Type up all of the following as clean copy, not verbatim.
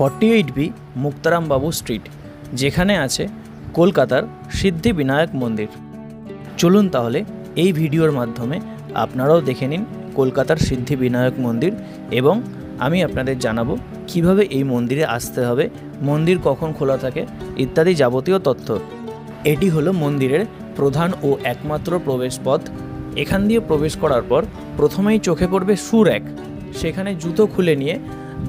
48B Muktaram বাবু street, যেখানে আছে কলকাতার সিদ্ধিবিনায়ক মন্দির। চলুন তাহলে এই ভিডিওর মাধ্যমে আপনারাও দেখে নিন কলকাতার সিদ্ধিবিনায়ক মন্দির, এবং আমি আপনাদের জানাবো কিভাবে এই মন্দিরে আসতে হবে, মন্দির কখন খোলা থাকে ইত্যাদি যাবতীয় তথ্য। এটি হলো মন্দিরের প্রধান ও একমাত্র প্রবেশ পথ। এখান দিয়ে প্রবেশ করার পর প্রথমেই চোখে পড়বে শু র‍্যাক। সেখানে জুতো খুলে নিয়ে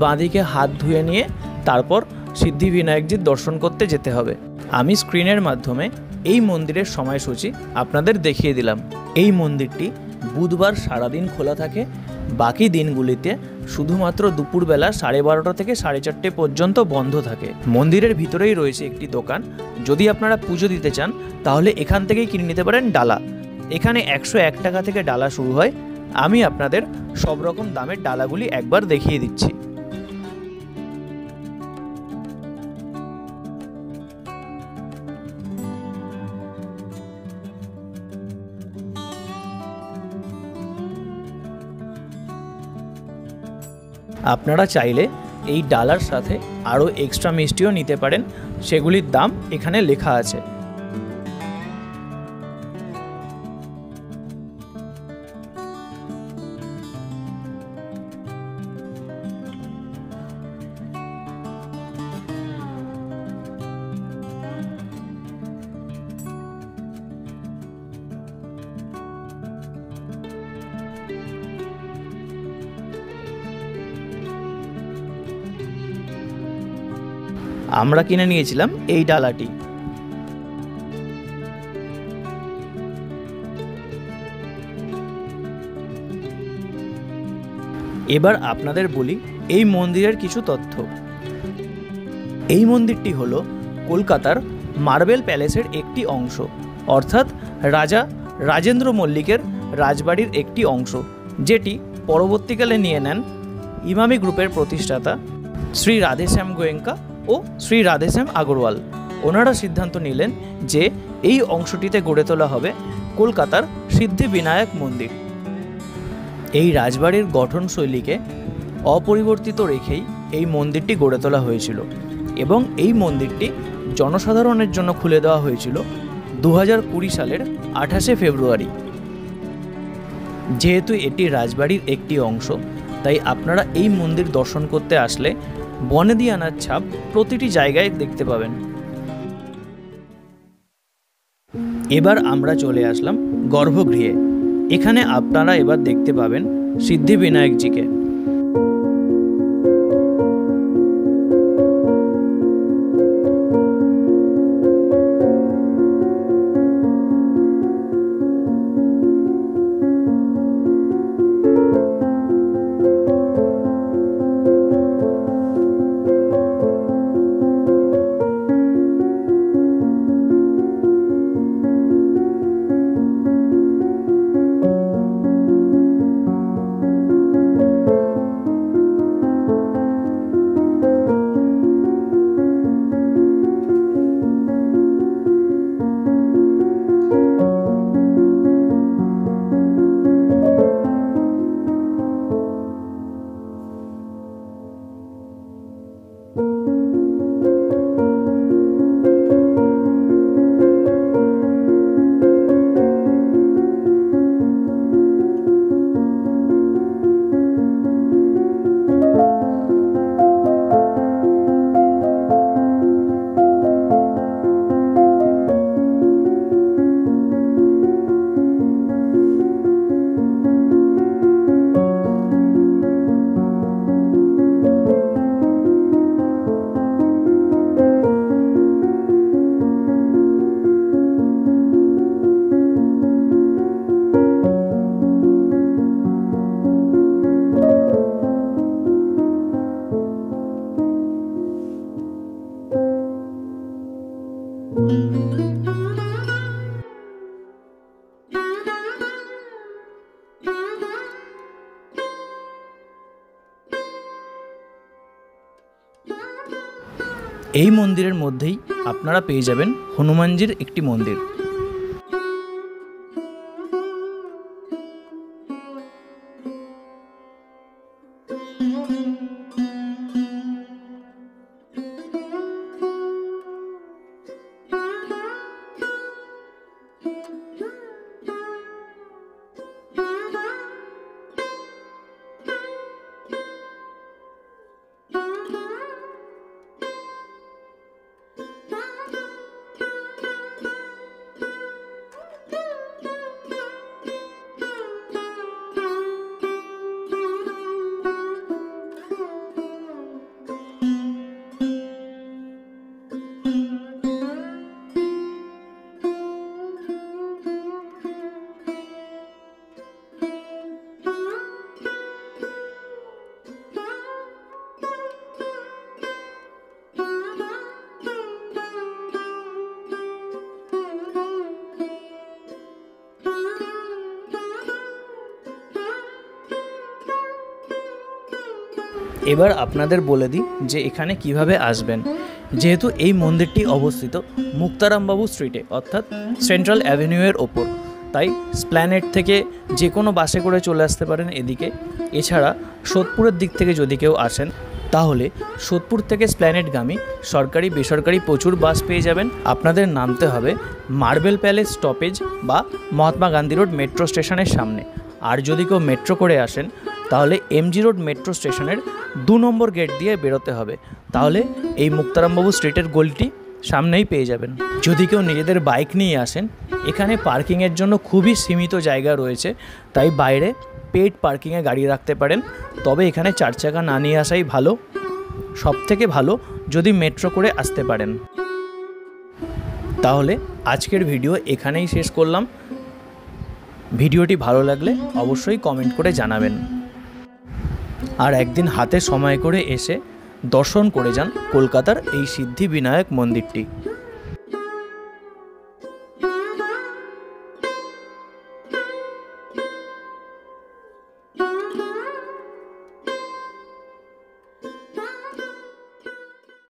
বাঁদিকে হাত ধুয়ে নিয়ে তারপর সিদ্ধিবিনায়কজির দর্শন করতে যেতে হবে। আমি স্ক্রিনের মাধ্যমে এই মন্দিরের সময়সূচি আপনাদের দেখিয়ে দিলাম। এই মন্দিরটি বুধবার সারাদিন খোলা থাকে, বাকি দিনগুলিতে শুধুমাত্র দুপুরবেলা 12:30 থেকে 4:30 পর্যন্ত বন্ধ থাকে। মন্দিরের ভিতরেই রয়েছে একটি দোকান। যদি আপনারা পুজো দিতে চান তাহলে এখান থেকেই কিনে নিতে পারেন ডালা। এখানে 101 টাকা থেকে ডালা শুরু হয়। আমি আপনাদের সব রকম দামের ডালাগুলি একবার দেখিয়ে দিচ্ছি। আপনারা চাইলে এই ডালার সাথে আরও এক্সট্রা মিষ্টিও নিতে পারেন, সেগুলির দাম এখানে লেখা আছে। আমরা কিনে নিয়েছিলাম এই ডালাটি। এবার আপনাদের বলি এই মন্দিরের কিছু তথ্য। এই মন্দিরটি হলো কলকাতার মার্বেল প্যালেসের একটি অংশ, অর্থাৎ রাজা রাজেন্দ্র মল্লিকের রাজবাড়ির একটি অংশ, যেটি পরবর্তীকালে নিয়ে নেন ইমামি গ্রুপের প্রতিষ্ঠাতা শ্রী রাধেশ্যাম গোয়েঙ্কা ও শ্রী রাধেশ্যাম আগরওয়াল। ওনারা সিদ্ধান্ত নিলেন যে এই অংশটিতে গড়ে তোলা হবে কলকাতার সিদ্ধিবিনায়ক মন্দির। এই রাজবাড়ির গঠনশৈলীকে অপরিবর্তিত রেখেই এই মন্দিরটি গড়ে তোলা হয়েছিল, এবং এই মন্দিরটি জনসাধারণের জন্য খুলে দেওয়া হয়েছিল 2020 সালের 28শে ফেব্রুয়ারি। যেহেতু এটি রাজবাড়ির একটি অংশ, তাই আপনারা এই মন্দির দর্শন করতে আসলে বনেদিয়ানার ছাপ প্রতিটি জায়গায় দেখতে পাবেন। এবার আমরা চলে আসলাম গর্ভগৃহে। এখানে আপনারা এবার দেখতে পাবেন সিদ্ধিবিনায়কজিকে। এই মন্দিরের মধ্যেই আপনারা পেয়ে যাবেন হনুমানজির একটি মন্দির। এবার আপনাদের বলে দিই যে এখানে কিভাবে আসবেন। যেহেতু এই মন্দিরটি অবস্থিত মুক্তারামবাবু স্ট্রিটে অর্থাৎ সেন্ট্রাল অ্যাভিনিউয়ের ওপর, তাই স্প্ল্যানেড থেকে যে কোনো বাসে করে চলে আসতে পারেন এদিকে। এছাড়া সোদপুরের দিক থেকে যদি কেউ আসেন তাহলে সোদপুর থেকে স্প্ল্যানেডগামী সরকারি বেসরকারি প্রচুর বাস পেয়ে যাবেন। আপনাদের নামতে হবে মার্বেল প্যালেস স্টপেজ বা মহাত্মা গান্ধী রোড মেট্রো স্টেশনের সামনে। আর যদি কেউ মেট্রো করে আসেন তাহলে এমজি রোড মেট্রো স্টেশনের 2 নম্বর গেট দিয়ে বেরোতে হবে, তাহলে এই মুক্তারামবাবু স্ট্রিটের গলিটি সামনেই পেয়ে যাবেন। যদি কেউ নিজেদের বাইক নিয়ে আসেন, এখানে পার্কিংয়ের জন্য খুবই সীমিত জায়গা রয়েছে, তাই বাইরে পেড পার্কিংয়ে গাড়ি রাখতে পারেন। তবে এখানে 4 চাকা না নিয়ে আসাই ভালো, সবথেকে ভালো যদি মেট্রো করে আসতে পারেন। তাহলে আজকের ভিডিও এখানেই শেষ করলাম। ভিডিওটি ভালো লাগলে অবশ্যই কমেন্ট করে জানাবেন। আর একদিন হাতে সময় করে এসে দর্শন করে যান কলকাতার এই সিদ্ধিবিনায়ক মন্দিরটি।